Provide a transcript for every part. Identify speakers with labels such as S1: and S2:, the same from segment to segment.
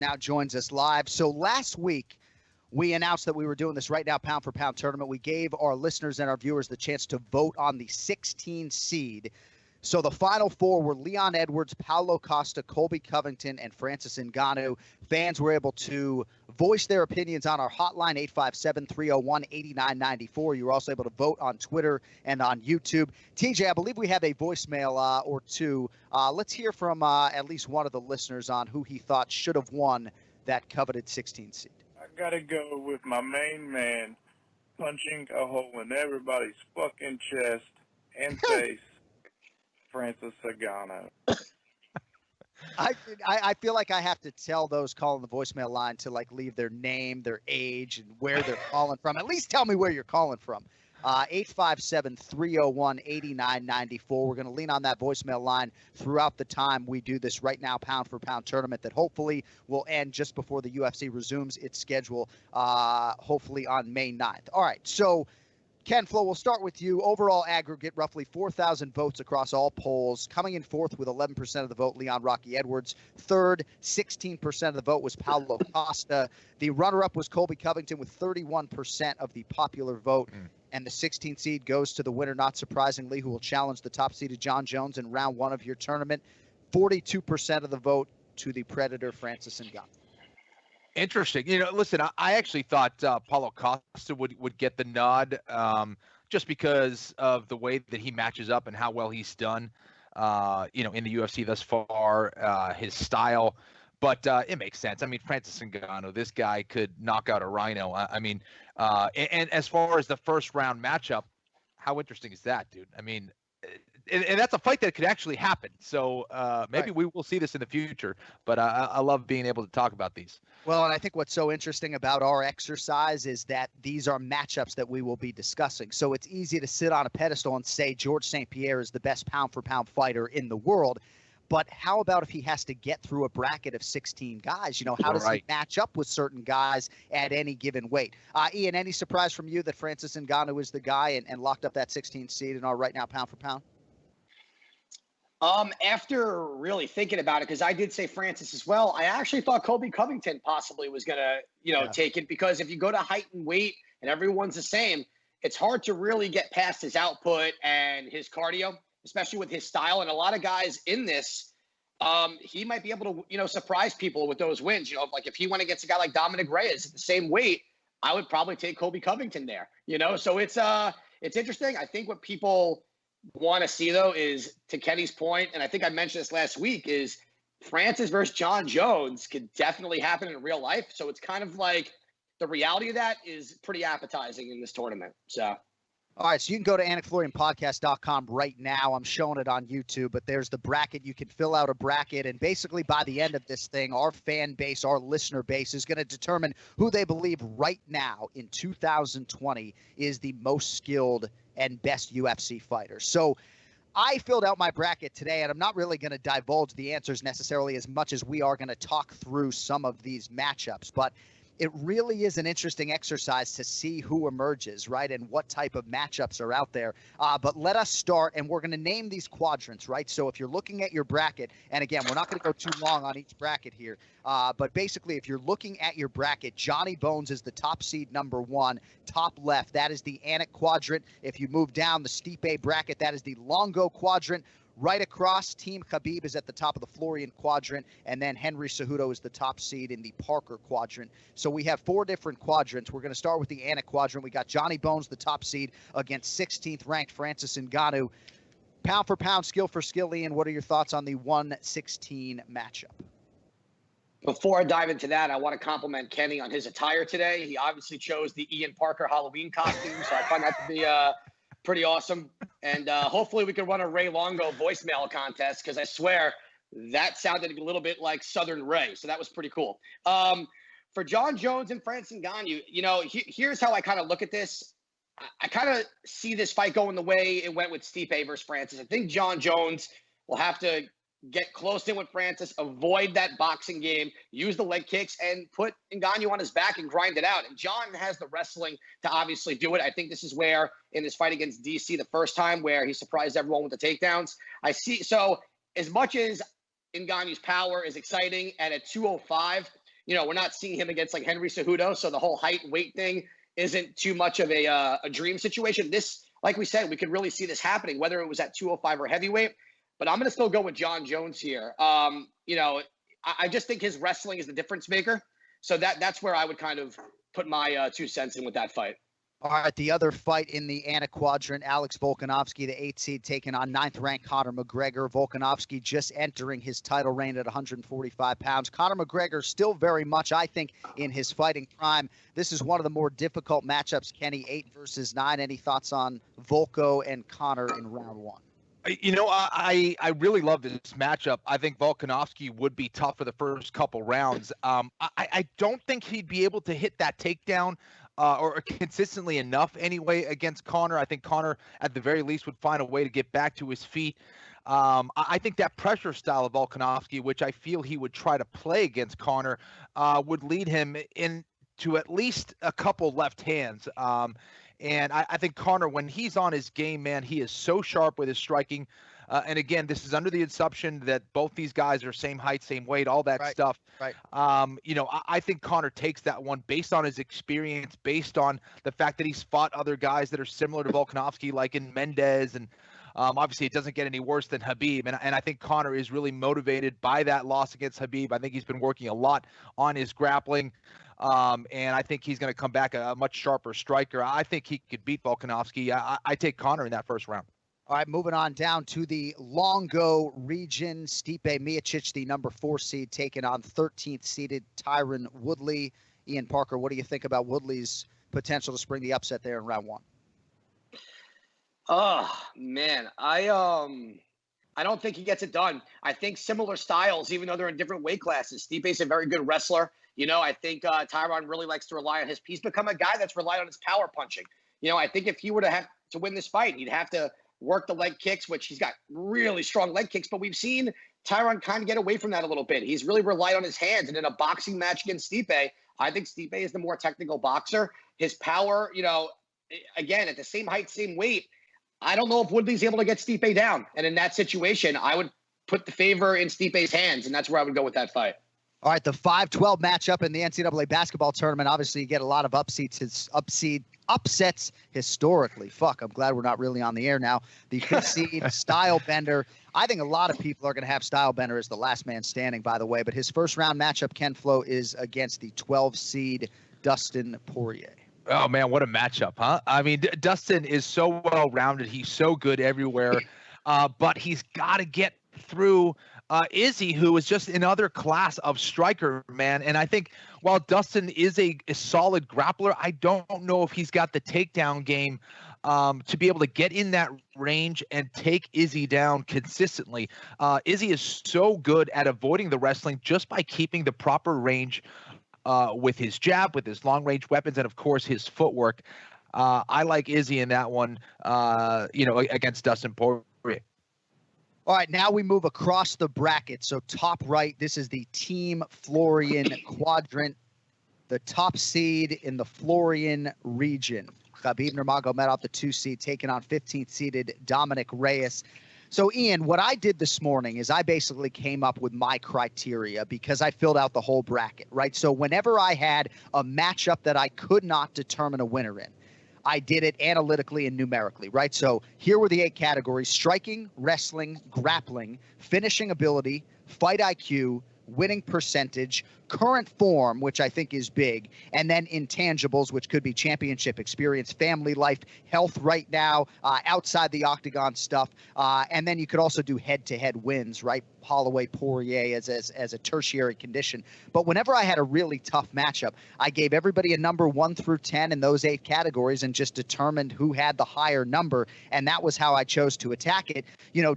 S1: now joins us live. So last week, we announced that we were doing this Right Now Pound for Pound tournament. We gave our listeners and our viewers the chance to vote on the 16 seed. So the final four were Leon Edwards, Paulo Costa, Colby Covington, and Francis Ngannou. Fans were able to voice their opinions on our hotline, 857-301-8994. You were also able to vote on Twitter and on YouTube. TJ, I believe we have a voicemail or two. Let's hear from at least one of the listeners on who he thought should have won that coveted 16 seed.
S2: I gotta go with my main man punching a hole in everybody's fucking chest and face, Francis Ngannou.
S1: I feel like I have to tell those calling the voicemail line to leave their name, their age, and where they're calling from. At least tell me where you're calling from. 857-301-8994. We're going to lean on that voicemail line throughout the time we do this Right Now Pound for Pound tournament that hopefully will end just before the UFC resumes its schedule, hopefully on May 9th. All right, so Ken Flo, we'll start with you. Overall aggregate, roughly 4,000 votes across all polls. Coming in fourth with 11% of the vote, Leon Rocky Edwards. Third, 16% of the vote was Paulo Costa. The runner-up was Colby Covington with 31% of the popular vote. And the 16th seed goes to the winner, not surprisingly, who will challenge the top-seeded Jon Jones in round one of your tournament. 42% of the vote to the Predator, Francis Ngannou.
S3: Interesting. Listen, I actually thought Paulo Costa would get the nod just because of the way that he matches up and how well he's done, in the UFC thus far, his style. But it makes sense. I mean, Francis Ngannou, this guy could knock out a rhino. And as far as the first round matchup, how interesting is that, dude? I mean, and that's a fight that could actually happen. So maybe we will see this in the future. But I love being able to talk about these.
S1: Well, and I think what's so interesting about our exercise is that these are matchups that we will be discussing. So it's easy to sit on a pedestal and say George St. Pierre is the best pound-for-pound fighter in the world. But how about if he has to get through a bracket of 16 guys? How does he match up with certain guys at any given weight? Ian, any surprise from you that Francis Ngannou is the guy and locked up that 16th seed in our Right Now Pound for Pound?
S4: After really thinking about it, because I did say Francis as well, I actually thought Colby Covington possibly was going to, take it, because if you go to height and weight and everyone's the same, it's hard to really get past his output and his cardio, especially with his style. And a lot of guys in this, he might be able to, surprise people with those wins. Like if he went against a guy like Dominic Reyes at the same weight, I would probably take Colby Covington there, So it's interesting. I think what people want to see, though, is, to Kenny's point, and I think I mentioned this last week, is Francis versus Jon Jones could definitely happen in real life. So it's kind of like the reality of that is pretty appetizing in this tournament. So.
S1: All right, so you can go to AnikFlorianPodcast.com right now. I'm showing it on YouTube, but there's the bracket. You can fill out a bracket, and basically by the end of this thing, our fan base, our listener base is going to determine who they believe right now in 2020 is the most skilled and best UFC fighter. So I filled out my bracket today, and I'm not really going to divulge the answers necessarily as much as we are going to talk through some of these matchups, but it really is an interesting exercise to see who emerges, right, and what type of matchups are out there. But let us start, and we're going to name these quadrants, right? So if you're looking at your bracket, and again, we're not going to go too long on each bracket here, but basically if you're looking at your bracket, Johnny Bones is the top seed number one, top left. That is the Anik quadrant. If you move down the Stipe bracket, that is the Longo quadrant. Right across, Team Khabib is at the top of the Florian quadrant, and then Henry Cejudo is the top seed in the Parker quadrant. So we have four different quadrants. We're going to start with the Anik quadrant. We got Johnny Bones, the top seed, against 16th ranked Francis Ngannou. Pound for pound, skill for skill, Ian, what are your thoughts on the 116 matchup?
S4: Before I dive into that, I want to compliment Kenny on his attire today. He obviously chose the Ian Parker Halloween costume, so I find that to be pretty awesome. And hopefully we can run a Ray Longo voicemail contest, because I swear that sounded a little bit like Southern Ray. So that was pretty cool. For Jon Jones and Francis Ngannou, here's how I kind of look at this. I kind of see this fight going the way it went with Stipe versus Francis. I think Jon Jones will have to get close in with Francis, avoid that boxing game, use the leg kicks, and put Ngannou on his back and grind it out. And Jon has the wrestling to obviously do it. I think this is where, in this fight against DC the first time, where he surprised everyone with the takedowns. So as much as Ngannou's power is exciting, and at 205, we're not seeing him against like Henry Cejudo. So the whole height weight thing isn't too much of a dream situation. This, like we said, we could really see this happening, whether it was at 205 or heavyweight. But I'm going to still go with Jon Jones here. I just think his wrestling is the difference maker. So that's where I would kind of put my 2 cents in with that fight.
S1: All right, the other fight in the Anik quadrant, Alex Volkanovski, the 8th seed, taking on 9th-ranked Conor McGregor. Volkanovski just entering his title reign at 145 pounds. Conor McGregor still very much, I think, in his fighting prime. This is one of the more difficult matchups, Kenny, 8 versus 9. Any thoughts on Volko and Conor in round 1?
S3: I really love this matchup. I think Volkanovski would be tough for the first couple rounds. I don't think he'd be able to hit that takedown or consistently enough anyway against Conor. I think Conor, at the very least, would find a way to get back to his feet. I think that pressure style of Volkanovski, which I feel he would try to play against Conor, would lead him into at least a couple left hands. And I think Conor, when he's on his game, man, he is so sharp with his striking. And again, this is under the assumption that both these guys are same height, same weight, all that stuff.
S1: Right.
S3: I think Conor takes that one based on his experience, based on the fact that he's fought other guys that are similar to Volkanovski, like in Mendez. And obviously, it doesn't get any worse than Khabib. And I think Conor is really motivated by that loss against Khabib. I think he's been working a lot on his grappling. And I think he's going to come back a much sharper striker. I think he could beat Volkanovski. I take Conor in that first round.
S1: All right, moving on down to the Longo region. Stipe Miocic, the number 4 seed, taking on 13th seeded Tyron Woodley. Ian Parker, what do you think about Woodley's potential to spring the upset there in round 1?
S4: Oh, man. I don't think he gets it done. I think similar styles, even though they're in different weight classes. Stipe's a very good wrestler. I think Tyron really likes to rely on his piece, become a guy that's relied on his power punching. I think if he were to have to win this fight, he'd have to work the leg kicks, which he's got really strong leg kicks, but we've seen Tyron kind of get away from that a little bit. He's really relied on his hands, and in a boxing match against Stipe, I think Stipe is the more technical boxer. His power, again, at the same height, same weight, I don't know if Woodley's able to get Stipe down. And in that situation, I would put the favor in Stipe's hands, and that's where I would go with that fight.
S1: All right, the 5-12 matchup in the NCAA basketball tournament. Obviously, you get a lot of upsets historically. Fuck, I'm glad we're not really on the air now. The 5th seed, Style Bender. I think a lot of people are going to have Style Bender as the last man standing, by the way. But his first round matchup, Ken Flo, is against the 12 seed, Dustin Poirier.
S3: Oh, man, what a matchup, huh? I mean, Dustin is so well-rounded. He's so good everywhere. But he's got to get through Izzy, who is just another class of striker, man. And I think while Dustin is a solid grappler, I don't know if he's got the takedown game to be able to get in that range and take Izzy down consistently. Izzy is so good at avoiding the wrestling just by keeping the proper range with his jab, with his long-range weapons, and, of course, his footwork. I like Izzy in that one, against Dustin Poirier.
S1: All right, now we move across the bracket. So top right, this is the Team Florian quadrant, the top seed in the Florian region. Khabib Nurmagomedov, the 2 seed, taking on 15th seeded Dominic Reyes. So, Ian, what I did this morning is I basically came up with my criteria because I filled out the whole bracket, right? So whenever I had a matchup that I could not determine a winner in, I did it analytically and numerically, right? So here were the 8 categories: striking, wrestling, grappling, finishing ability, fight IQ, winning percentage, current form, which I think is big, and then intangibles, which could be championship experience, family life, health right now, outside the octagon stuff, and then you could also do head-to-head wins, right? Holloway, Poirier as a tertiary condition. But whenever I had a really tough matchup, I gave everybody a number 1 through 10 in those 8 categories and just determined who had the higher number, and that was how I chose to attack it.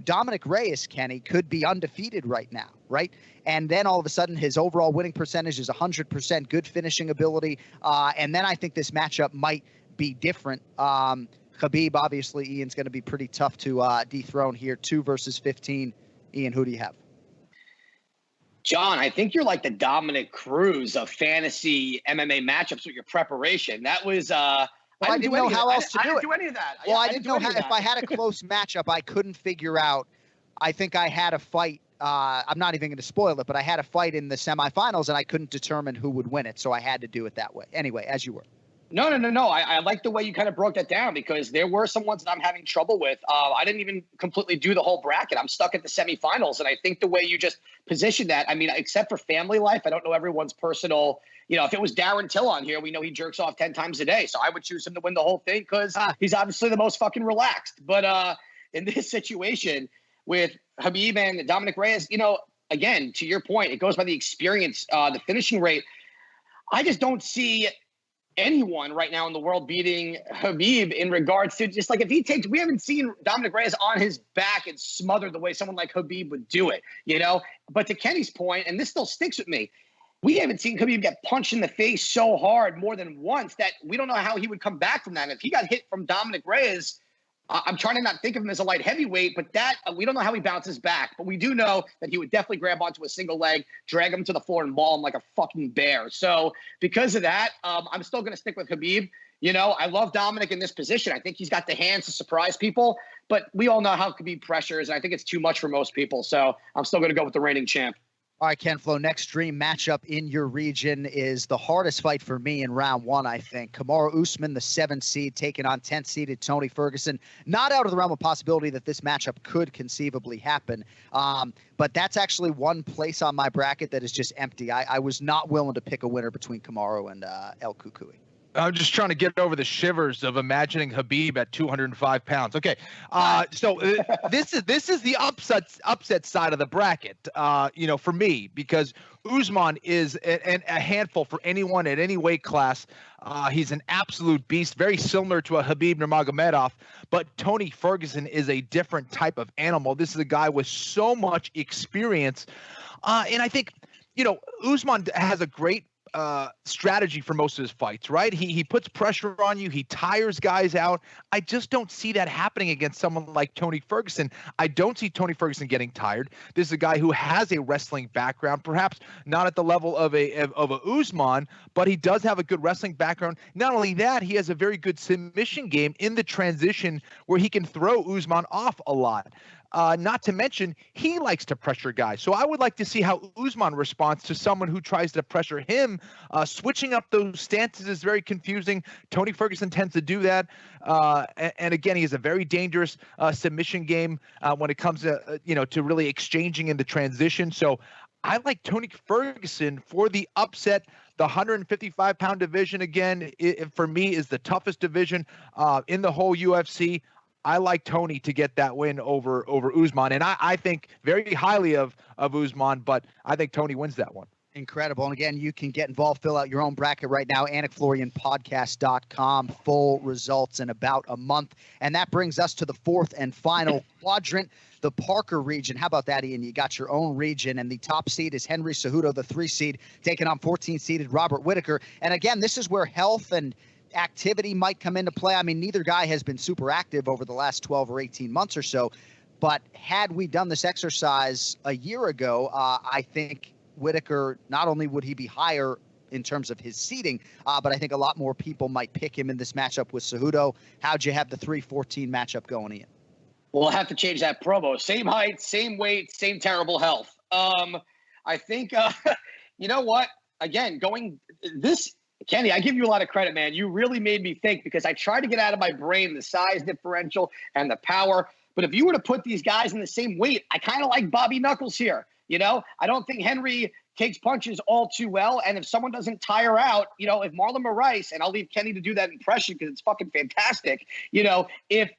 S1: Dominic Reyes, Kenny, could be undefeated right now, right? And then all of a sudden his overall winning percentage is 100%, good finishing ability. And then I think this matchup might be different. Khabib, obviously, Ian's going to be pretty tough to dethrone here. 2 versus 15. Ian, who do you have?
S4: John, I think you're like the Dominic Cruz of fantasy MMA matchups with your preparation. That was
S1: I didn't know how else to do it.
S4: I didn't do any of that.
S1: Well, I didn't know how, if I had a close matchup, I couldn't figure out. I think I had a fight I'm not even going to spoil it, but I had a fight in the semifinals and I couldn't determine who would win it. So I had to do it that way. Anyway, as you were.
S4: No. I like the way you kind of broke that down because there were some ones that I'm having trouble with. I didn't even completely do the whole bracket. I'm stuck at the semifinals. And I think the way you just positioned that, I mean, except for family life, I don't know everyone's personal, if it was Darren Till on here, we know he jerks off 10 times a day. So I would choose him to win the whole thing because he's obviously the most fucking relaxed. But in this situation with Khabib and Dominic Reyes, again, to your point, it goes by the experience, the finishing rate. I just don't see anyone right now in the world beating Khabib in regards to just like if he takes, we haven't seen Dominic Reyes on his back and smothered the way someone like Khabib would do it, But to Kenny's point, and this still sticks with me, we haven't seen Khabib get punched in the face so hard more than once that we don't know how he would come back from that. And if he got hit from Dominic Reyes, I'm trying to not think of him as a light heavyweight, but that we don't know how he bounces back. But we do know that he would definitely grab onto a single leg, drag him to the floor, and maul him like a fucking bear. So because of that, I'm still going to stick with Khabib. I love Dominic in this position. I think he's got the hands to surprise people, but we all know how Khabib pressures, and I think it's too much for most people. So I'm still going to go with the reigning champ.
S1: All right, Ken Flo, next dream matchup in your region is the hardest fight for me in round one, I think. Kamaru Usman, the 7th seed, taking on 10th seeded Tony Ferguson. Not out of the realm of possibility that this matchup could conceivably happen. But that's actually one place on my bracket that is just empty. I was not willing to pick a winner between Kamaru and El Kukui.
S3: I'm just trying to get over the shivers of imagining Khabib at 205 pounds. Okay, so this is the upset side of the bracket, for me, because Usman is a handful for anyone at any weight class. He's an absolute beast, very similar to a Khabib Nurmagomedov, but Tony Ferguson is a different type of animal. This is a guy with so much experience, and I think, Usman has a great strategy for most of his fights, right? He puts pressure on you. He tires guys out. I just don't see that happening against someone like Tony Ferguson. I don't see Tony Ferguson getting tired. This is a guy who has a wrestling background, perhaps not at the level of a Usman, but he does have a good wrestling background. Not only that, he has a very good submission game in the transition where he can throw Usman off a lot. Not to mention, he likes to pressure guys. So I would like to see how Usman responds to someone who tries to pressure him. Switching up those stances is very confusing. Tony Ferguson tends to do that. And again, he has a very dangerous submission game when it comes to, to really exchanging in the transition. So I like Tony Ferguson for the upset. The 155-pound division, again, for me, is the toughest division in the whole UFC. I like Tony to get that win over Usman, and I think very highly of Usman, but I think Tony wins that one.
S1: Incredible. And again, you can get involved, fill out your own bracket right now, AnikFlorianPodcast.com. Full results in about a month. And that brings us to the fourth and final quadrant, the Parker region. How about that, Ian? You got your own region, and the top seed is Henry Cejudo, the 3 seed, taking on 14-seeded Robert Whittaker. And again, this is where health and activity might come into play. I mean, neither guy has been super active over the last 12 or 18 months or so, but had we done this exercise a year ago, I think Whittaker, not only would he be higher in terms of his seeding, but I think a lot more people might pick him in this matchup with Cejudo. How'd you have the 3-14 matchup going, Ian?
S4: We'll have to change that promo. Same height, same weight, same terrible health. I think, you know what? Again, Kenny, I give you a lot of credit, man. You really made me think because I tried to get out of my brain the size differential and the power. But if you were to put these guys in the same weight, I kind of like Bobby Knuckles here. I don't think Henry takes punches all too well. And if someone doesn't tire out, if Marlon Moraes, and I'll leave Kenny to do that impression because it's fucking fantastic. If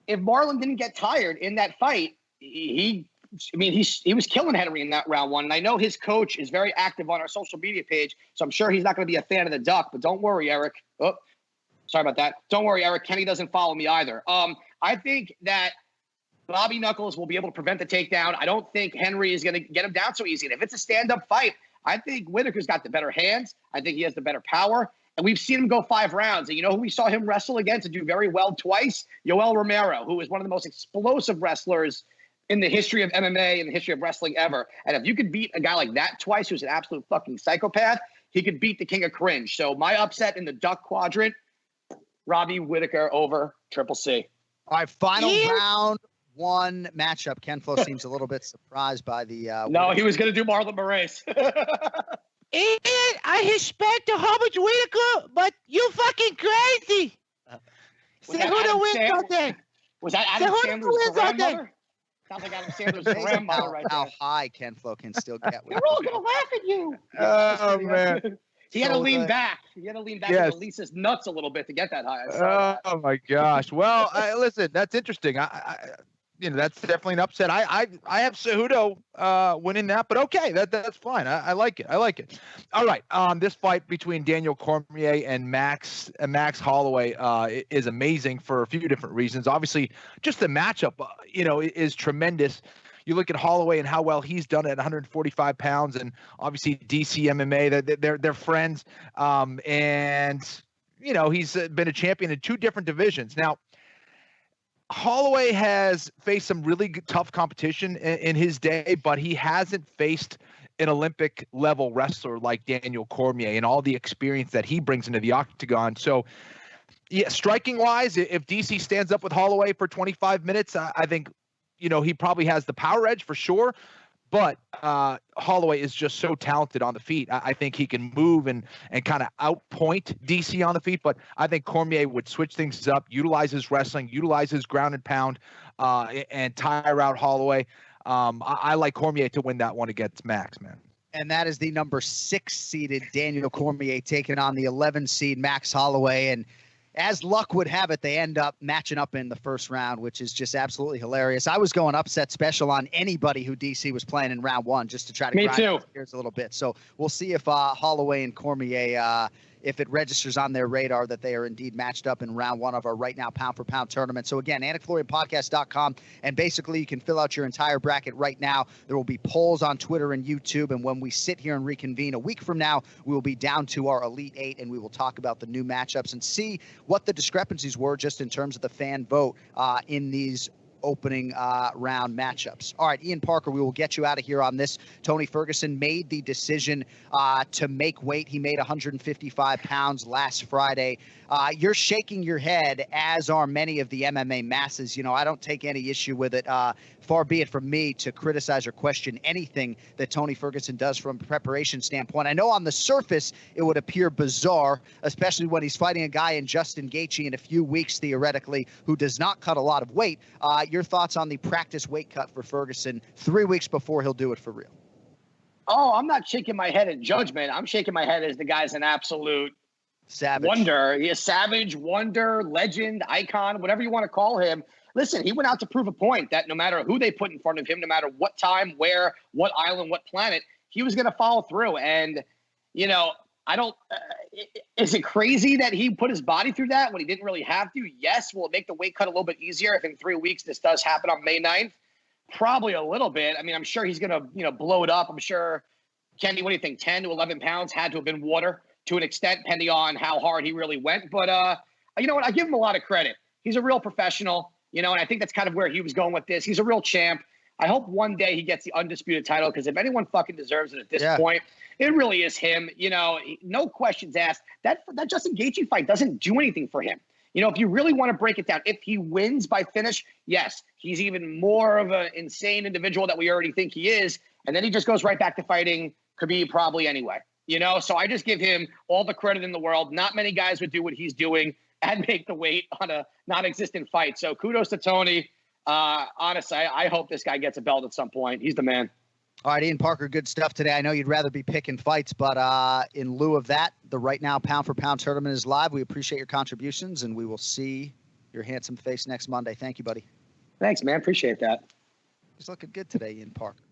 S4: Marlon didn't get tired in that fight, he was killing Henry in that round one. And I know his coach is very active on our social media page, so I'm sure he's not going to be a fan of the Duck. But don't worry, Eric. Oh, sorry about that. Don't worry, Eric. Kenny doesn't follow me either. I think that Bobby Knuckles will be able to prevent the takedown. I don't think Henry is going to get him down so easy. And if it's a stand-up fight, I think Whittaker's got the better hands. I think he has the better power. And we've seen him go 5 rounds. And you know who we saw him wrestle against and do very well twice? Yoel Romero, who is one of the most explosive wrestlers in the history of MMA and the history of wrestling ever. And if you could beat a guy like that twice, who's an absolute fucking psychopath, he could beat the king of cringe. So my upset in the Duck quadrant, Robbie Whittaker over Triple C.
S1: All right, final round. one matchup. Ken Flo seems a little bit surprised by the.
S4: No, he was going to do Marlon Moraes.
S3: I respect the Hobbit Whitaker, but you fucking crazy. Cejudo wins all day.
S4: Was that Adam Sandler's grandmother? Sounds like Adam Sandler's grandmother right there.
S1: How high Ken Flo can still get.
S4: They're all going to laugh at you.
S3: Oh, man.
S4: He had to lean back. He had to lean back and release his nuts a little bit to get that high.
S3: Oh my gosh. Well, listen, that's interesting. That's definitely an upset. I have Cejudo winning that, but okay, that's fine. I like it. All right. This fight between Daniel Cormier and Max Holloway is amazing for a few different reasons. Obviously, just the matchup, is tremendous. You look at Holloway and how well he's done at 145 pounds, and obviously DC MMA, they're friends. And he's been a champion in two different divisions. Now, Holloway has faced some really tough competition in his day, but he hasn't faced an Olympic level wrestler like Daniel Cormier and all the experience that he brings into the octagon. So, yeah, striking wise, if DC stands up with Holloway for 25 minutes, I think, he probably has the power edge for sure. But Holloway is just so talented on the feet. I think he can move and kind of outpoint DC on the feet. But I think Cormier would switch things up, utilize his wrestling, utilize his ground and pound, and tire out Holloway. I like Cormier to win that one against Max, man.
S1: And that is the number 6 seeded Daniel Cormier taking on the 11 seed Max Holloway. And as luck would have it, they end up matching up in the first round, which is just absolutely hilarious. I was going upset special on anybody who DC was playing in round 1 just to try to grind his gears a little bit. So we'll see if Holloway and Cormier, if it registers on their radar that they are indeed matched up in round 1 of our right now pound-for-pound tournament. So again, AnikFlorianPodcast.com, and basically you can fill out your entire bracket right now. There will be polls on Twitter and YouTube, and when we sit here and reconvene a week from now, we will be down to our Elite 8, and we will talk about the new matchups and see what the discrepancies were just in terms of the fan vote in these opening round matchups. All right, Ian Parker, we will get you out of here on this. Tony Ferguson made the decision to make weight. He made 155 pounds last Friday. You're shaking your head, as are many of the MMA masses. I don't take any issue with it. Far be it from me to criticize or question anything that Tony Ferguson does from a preparation standpoint. I know on the surface it would appear bizarre, especially when he's fighting a guy in Justin Gaethje in a few weeks, theoretically, who does not cut a lot of weight. Your thoughts on the practice weight cut for Ferguson 3 weeks before he'll do it for real?
S4: Oh, I'm not shaking my head in judgment. I'm shaking my head as the guy's an absolute
S1: savage.
S4: Wonder. He is savage, wonder, legend, icon, whatever you want to call him. Listen, he went out to prove a point that no matter who they put in front of him, no matter what time, where, what island, what planet, he was going to follow through. And, I don't is it crazy that he put his body through that when he didn't really have to? Yes. Will it make the weight cut a little bit easier if in 3 weeks this does happen on May 9th? Probably a little bit. I mean, I'm sure he's going to, blow it up. I'm sure, Kenny, what do you think? 10 to 11 pounds had to have been water to an extent, depending on how hard he really went. But, you know what? I give him a lot of credit. He's a real professional. And I think that's kind of where he was going with this. He's a real champ. I hope one day he gets the undisputed title, because if anyone fucking deserves it at this point, it really is him. No questions asked. That Justin Gaethje fight doesn't do anything for him. If you really want to break it down, if he wins by finish, yes, he's even more of an insane individual that we already think he is. And then he just goes right back to fighting Khabib probably anyway. So I just give him all the credit in the world. Not many guys would do what he's doing and make the weight on a non-existent fight. So kudos to Tony. Honestly, I hope this guy gets a belt at some point. He's the man.
S1: All right, Ian Parker, good stuff today. I know you'd rather be picking fights, but in lieu of that, the Right Now Pound for Pound tournament is live. We appreciate your contributions, and we will see your handsome face next Monday. Thank you, buddy.
S4: Thanks, man. Appreciate that.
S1: He's looking good today, Ian Parker.